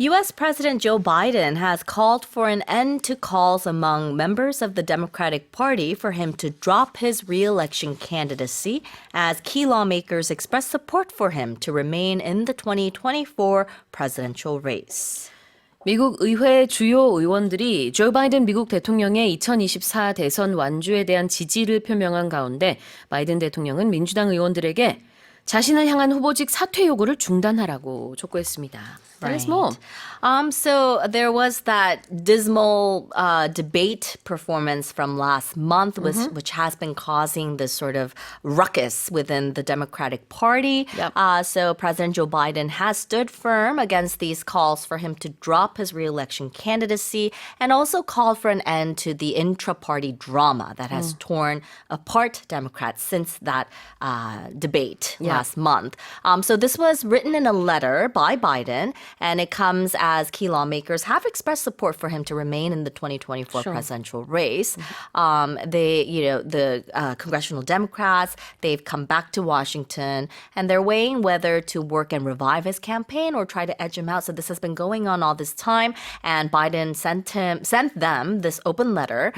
U.S. President Joe Biden has called for an end to calls among members of the Democratic Party for him to drop his re-election candidacy as key lawmakers express support for him to remain in the 2024 presidential race. 미국 의회 주요 의원들이 조 바이든 미국 대통령의 2024 대선 완주에 대한 지지를 표명한 가운데 바이든 대통령은 민주당 의원들에게 자신을 향한 후보직 사퇴 요구를 중단하라고 촉구했습니다. Tell us more. So there was that dismal debate performance from last month, which has been causing this sort of ruckus within the Democratic Party. Yep. So President Joe Biden has stood firm against these calls for him to drop his re-election candidacy and also called for an end to the intra-party drama that has torn apart Democrats since that debate last month. So this was written in a letter by Biden, and it comes as key lawmakers have expressed support for him to remain in the 2024 presidential race. The congressional Democrats, they've come back to Washington, and they're weighing whether to work and revive his campaign or try to edge him out. So this has been going on all this time, and Biden sent them this open letter,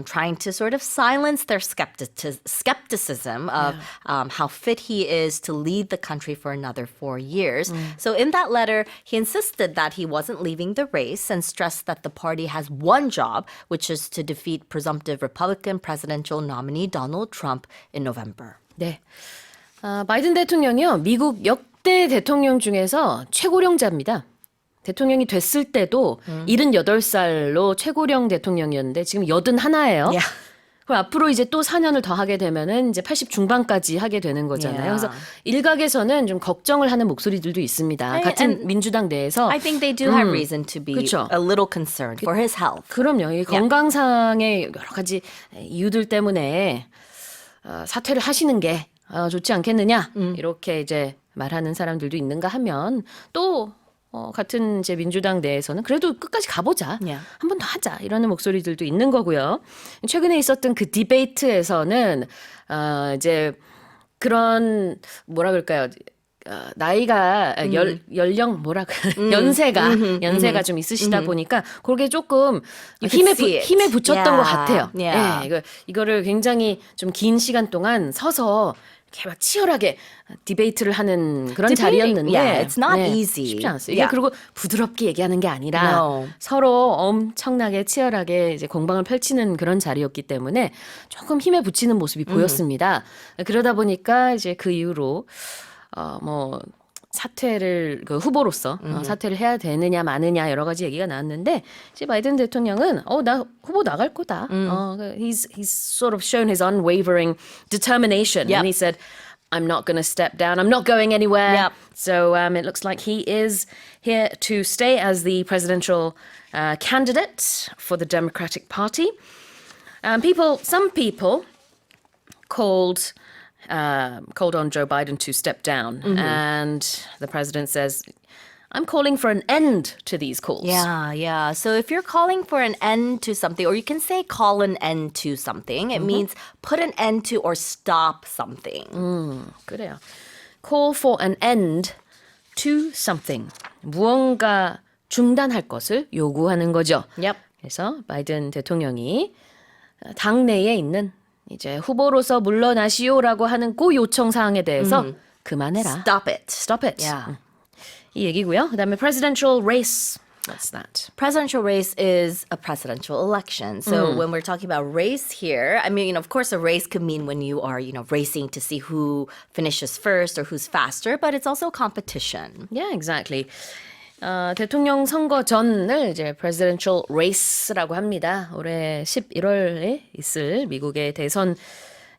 trying to sort of silence their skepticism of how fit he is to lead the country for another 4 years. So in that letter, he insisted that he wasn't leaving the race and stressed that the party has one job, which is to defeat presumptive Republican presidential nominee Donald Trump in November. 네. 바이든 대통령이요. 미국 역대 대통령 중에서 최고령자입니다. 대통령이 됐을 때도 78살로 최고령 대통령이었는데 지금 81예요. Yeah. 그럼 앞으로 이제 또 4년을 더 하게 되면은 이제 80 중반까지 하게 되는 거잖아요. Yeah. 그래서 일각에서는 좀 걱정을 하는 목소리들도 있습니다. 같은 민주당 내에서. I think they do have reason to be 그쵸. a little concerned for his health. 그럼요. 이 건강상의 여러 가지 이유들 때문에 사퇴를 하시는 게 좋지 않겠느냐 이렇게 이제 말하는 사람들도 있는가 하면 또 같은 이제 민주당 내에서는 그래도 끝까지 가보자. Yeah. 한 번 더 하자. 이러는 목소리들도 있는 거고요. 최근에 있었던 그 디베이트에서는 이제 그런 뭐라 그럴까요? 나이가 연령 연세가 좀 있으시다 보니까 그게 조금 힘에 붙였던 것 같아요. Yeah. 네, 이거를 굉장히 좀 긴 시간 동안 서서 이렇게 막 치열하게 디베이트를 하는 그런 자리였는데 Yeah, it's not easy. 쉽지 않았어요. Yeah. 그리고 부드럽게 얘기하는 게 아니라 No. 서로 엄청나게 치열하게 이제 공방을 펼치는 그런 자리였기 때문에 조금 힘에 붙이는 모습이 보였습니다. 그러다 보니까 이제 그 이후로 사퇴를 후보로서 사퇴를 해야 되느냐 마느냐 여러 가지 얘기가 나왔는데 이제 바이든 대통령은 나 후보 나갈 거다. He's sort of shown his unwavering determination, Yep. and he said, "I'm not going to step down. I'm not going anywhere." Yep. So it looks like he is here to stay as the presidential candidate for the Democratic Party. Some people called on Joe Biden to step down. And the president says, I'm calling for an end to these calls. Yeah. So if you're calling for an end to something, or you can say call an end to something, it means put an end to or stop something. 그래요. Call for an end to something. 무언가 중단할 것을 요구하는 거죠. Yep. 그래서 바이든 대통령이 당내에 있는 이제 후보로서 물러나시오라고 하는 그 요청 사항에 대해서 그만해라. Stop it. Stop it. Yeah. 이 얘기고요. 그다음에 presidential race. What's that? Presidential race is a presidential election. So when we're talking about race here, I mean, of course, a race could mean when you are, racing to see who finishes first or who's faster, but it's also competition. Yeah, exactly. 대통령 선거 전을 이제 presidential race라고 합니다. 올해 11월에 있을 미국의 대선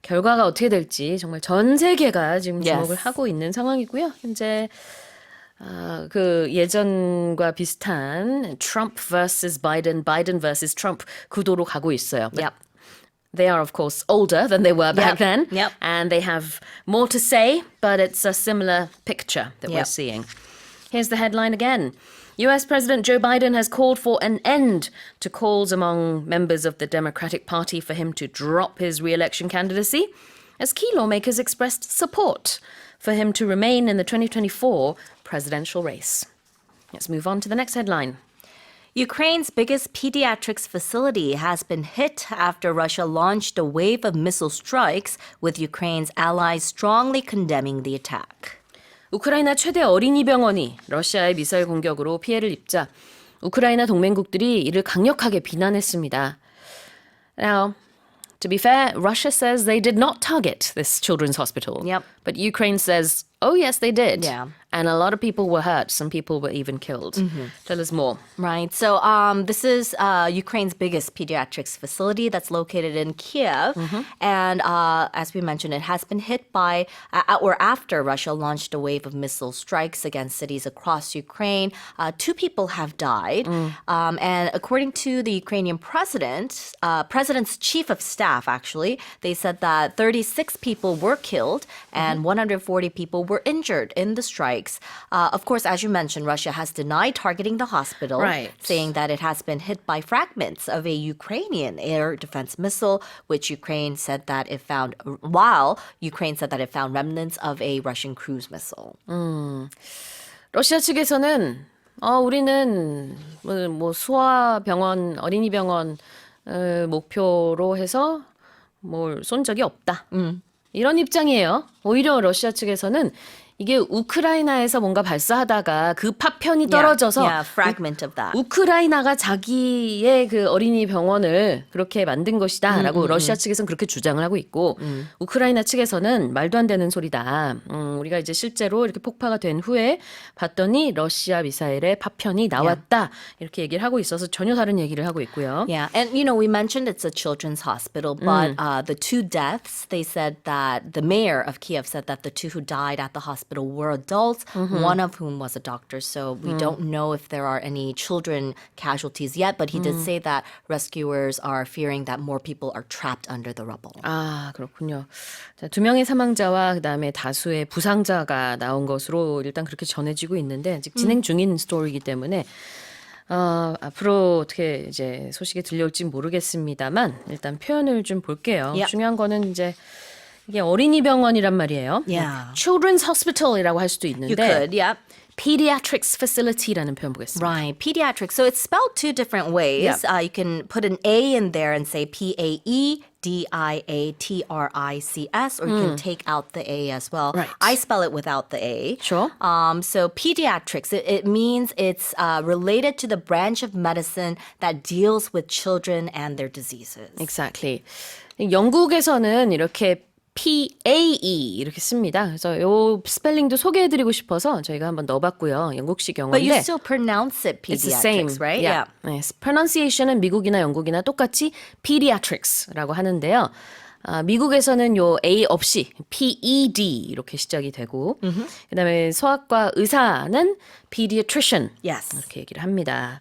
결과가 어떻게 될지 정말 전 세계가 지금 주목을 하고 있는 상황이고요. 현재 그 예전과 비슷한 Trump vs. Biden, Biden vs. Trump 구도로 가고 있어요. Yep. They are, of course, older than they were back then. Yep. And they have more to say, but it's a similar picture that we're Yep. seeing. Here's the headline again. US President Joe Biden has called for an end to calls among members of the Democratic Party for him to drop his re-election candidacy, as key lawmakers expressed support for him to remain in the 2024 presidential race. Let's move on to the next headline. Ukraine's biggest pediatrics facility has been hit after Russia launched a wave of missile strikes, with Ukraine's allies strongly condemning the attack. 우크라이나 최대 어린이 병원이 러시아의 미사일 공격으로 피해를 입자 우크라이나 동맹국들이 이를 강력하게 비난했습니다. Now, to be fair, Russia says they did not target this children's hospital. Yep. But Ukraine says, oh yes, they did. Yeah. And a lot of people were hurt. Some people were even killed. Tell us more. Right. So this is Ukraine's biggest pediatrics facility that's located in Kiev. And as we mentioned, it has been hit by or after Russia launched a wave of missile strikes against cities across Ukraine. 2 people have died. And according to the Ukrainian president's chief of staff, actually, they said that 36 people were killed and 140 people were injured in the strikes. Of course, as you mentioned, Russia has denied targeting the hospital, Right. saying that it has been hit by fragments of a Ukrainian air defense missile, which Ukraine said that it found, while Ukraine said that it found remnants of a Russian cruise missile. 러시아 측에서는 우리는 뭐 소아병원, 어린이병원 목표로 해서 뭘 쏜 적이 없다. 이런 입장이에요. 오히려 러시아 측에서는 이게 우크라이나에서 뭔가 발사하다가 그 파편이 떨어져서 Yeah, fragment of that. 우크라이나가 자기의 그 어린이 병원을 그렇게 만든 것이다라고 러시아 측에서는 그렇게 주장을 하고 있고 우크라이나 측에서는 말도 안 되는 소리다. 우리가 이제 실제로 이렇게 폭파가 된 후에 봤더니 러시아 미사일의 파편이 나왔다. 이렇게 얘기를 하고 있어서 전혀 다른 얘기를 하고 있고요. Yeah, and we mentioned it's a children's hospital, but the 2 deaths, they said that the mayor of Kiev said that the 2 who died at the hospital were adults, one of whom was a doctor. So we don't know if there are any children casualties yet, but he did say that rescuers are fearing that more people are trapped under the rubble. 아, 그렇군요. 자, 2명의 사망자와 그다음에 다수의 부상자가 나온 것으로 일단 그렇게 전해지고 있는데 아직 진행 중인 스토리이기 때문에 앞으로 어떻게 이제 소식이 들려올지 모르겠습니다만 일단 표현을 좀 볼게요. Yep. 중요한 거는 이제 이게 어린이 병원이란 말이에요. Yeah. Children's Hospital이라고 할 수도 있는데 You could, yeah. Pediatrics Facility라는 표현 보겠습니다. Right, pediatrics. So it's spelled 2 different ways. Yep. You can put an A in there and say PAEDIATRICS, or you can take out the A as well. Right. I spell it without the A. Sure. So pediatrics, it means it's related to the branch of medicine that deals with children and their diseases. Exactly. 영국에서는 이렇게 PAE 이렇게 씁니다. 그래서 요 스펠링도 소개해드리고 싶어서 저희가 한번 넣어봤고요. 영국식 But 영어인데 you still pronounce it it's the same, pediatrics, right? Yeah. 네, pronunciation은 미국이나 영국이나 똑같이 pediatrics라고 하는데요. 미국에서는 요 A 없이 PED 이렇게 시작이 되고 그다음에 소아과 의사는 pediatrician Yes. 이렇게 얘기를 합니다.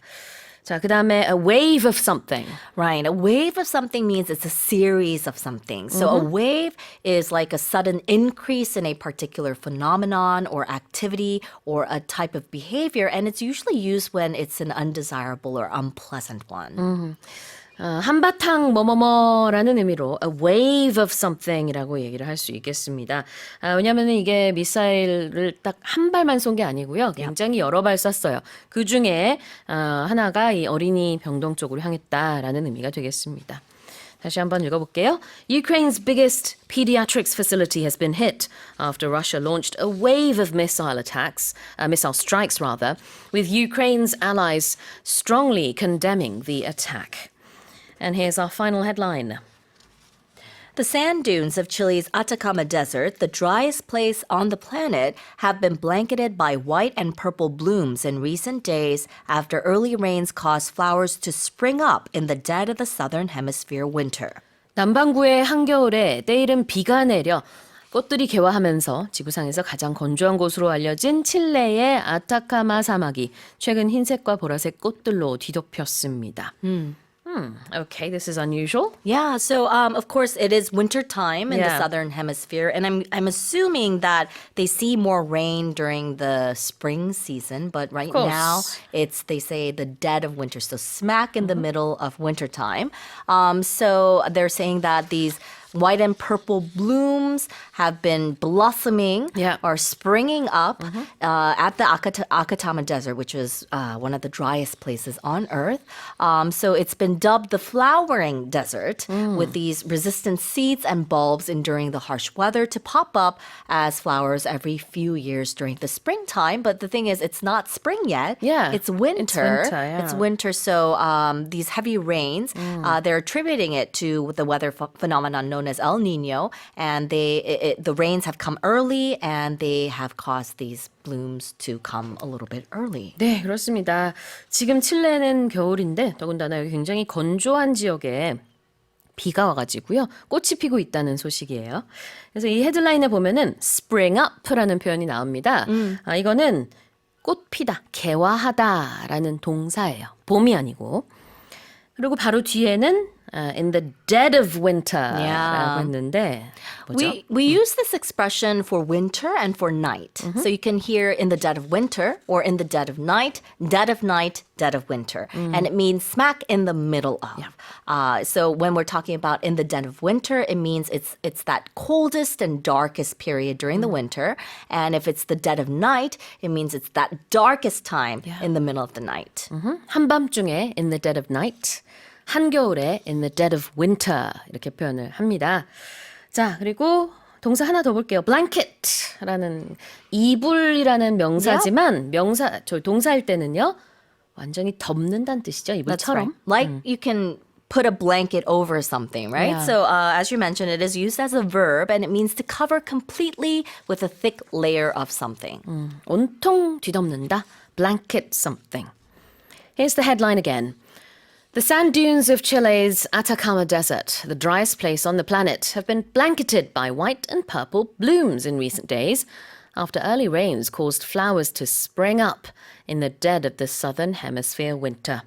자, 그다음에 a wave of something. Right. A wave of something means it's a series of something. So a wave is like a sudden increase in a particular phenomenon or activity or a type of behavior. And it's usually used when it's an undesirable or unpleasant one. 한바탕 뭐뭐뭐라는 의미로 a wave of something이라고 얘기를 할 수 있겠습니다. 왜냐하면 이게 미사일을 딱 한 발만 쏜 게 아니고요. 굉장히 여러 발 쐈어요. 그 중에 하나가 이 어린이 병동 쪽으로 향했다라는 의미가 되겠습니다. 다시 한번 읽어볼게요. Ukraine's biggest pediatrics facility has been hit after Russia launched a wave of missile strikes, with Ukraine's allies strongly condemning the attack. And here's our final headline. The sand dunes of Chile's Atacama Desert, the driest place on the planet, have been blanketed by white and purple blooms in recent days after early rains caused flowers to spring up in the dead of the southern hemisphere winter. 남반구의 한겨울에 때이른 비가 내려 꽃들이 개화하면서 지구상에서 가장 건조한 곳으로 알려진 칠레의 아타카마 사막이 최근 흰색과 보라색 꽃들로 뒤덮였습니다. Okay, this is unusual. Yeah, so of course it is winter time in the Yeah. southern hemisphere, and I'm assuming that they see more rain during the spring season, but right course. now they say the dead of winter, so smack in the middle of winter time. So they're saying that these white and purple blooms have been blossoming Yeah. or springing up at the Akatama Desert, which is one of the driest places on Earth. So it's been dubbed the flowering desert with these resistant seeds and bulbs enduring the harsh weather to pop up as flowers every few years during the springtime. But the thing is, it's not spring yet. Yeah, It's winter. it's winter, yeah. It's winter. So these heavy rains, they're attributing it to the weather phenomenon known as El Nino. And the rains have come early and they have caused these blooms to come a little bit early. 네, 그렇습니다. 지금 칠레는 겨울인데 더군다나 여기 굉장히 건조한 지역에 비가 와가지고요. 꽃이 피고 있다는 소식이에요. 그래서 이 헤드라인에 보면은 spring up라는 표현이 나옵니다. 이거는 꽃 피다, 개화하다라는 동사예요. 봄이 아니고. 그리고 바로 뒤에는 in the dead of winter라고 Yeah. 했는데 뭐죠? We use this expression for winter and for night. So you can hear in the dead of winter or in the dead of night, dead of winter. And it means smack in the middle of. So when we're talking about in the dead of winter, it means it's that coldest and darkest period during the winter. And if it's the dead of night, it means it's that darkest time in the middle of the night. 한밤중에 in the dead of night, 한겨울에 in the dead of winter 이렇게 표현을 합니다. 자, 그리고 동사 하나 더 볼게요. blanket라는 이불이라는 명사지만 동사일 때는요. 완전히 덮는다는 뜻이죠. That's right. 이불처럼. Like you can put a blanket over something, right? Yeah. So as you mentioned, it is used as a verb and it means to cover completely with a thick layer of something. 온통 뒤덮는다. blanket something. Here's the headline again. The sand dunes of Chile's Atacama Desert, the driest place on the planet, have been blanketed by white and purple blooms in recent days after early rains caused flowers to spring up in the dead of the southern hemisphere winter.